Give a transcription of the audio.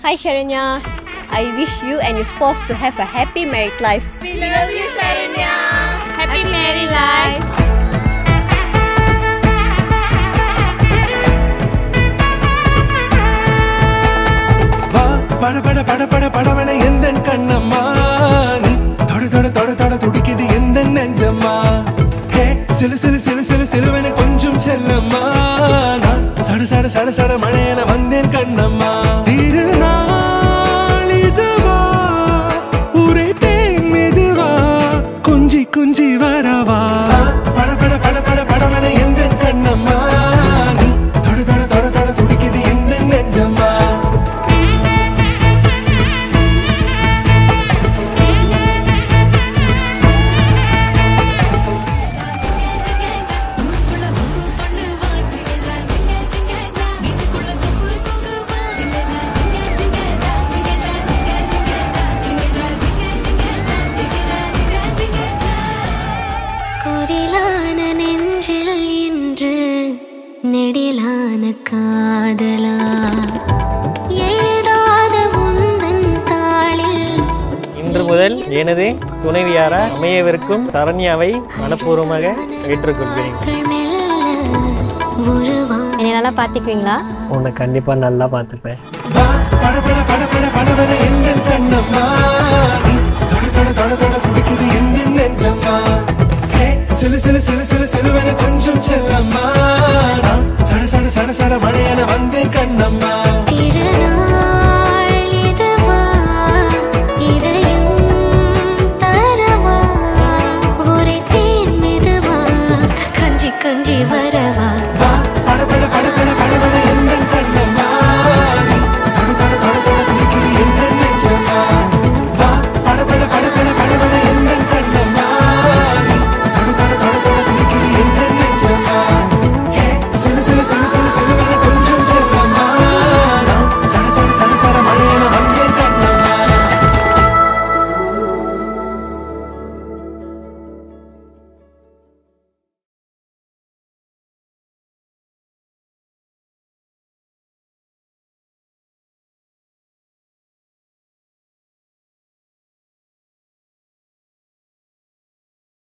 Hi Sharanya, I wish you and your spouse to have a happy married life. We love you, Sharanya. Happy married life. பட பட பட பட படவன எந்தன் கண்ணம்மா நீ தொட தொட தொட தொட துடிக்குது எந்த நெஞ்சம்மா ஹே சிலு சிலு சிலு சிலு சிலுவன கொஞ்சம் செல்லம்மா நான் சட சட சட சட மழையன வந்தேன் கண்ணம்மா திருநாள் இதுவா உரைத்தேன் மெதுவா குஞ்சி குஞ்சி வரவா பட பட பட பட படவன எந்தன் கண்ணம்மா நீ தொட தொட தொட தொட துடிக்குது எந்த நெஞ்சம்மா நெடிலான காதலா எழுதாத உந்தன் தாளில் இன்று முதல் எனது துணைவியாரா அமையவிருக்கும் சரண்யாவை மனப்பூர்வமாக ஏற்றுக்கொள்கிறேன். என்னை நல்லா பார்த்துக்குவீங்களா? உன்னை கண்டிப்பா நல்லா பார்த்துப்பேன். பட பட பட பட படவன எந்தன் கண்ணம்மா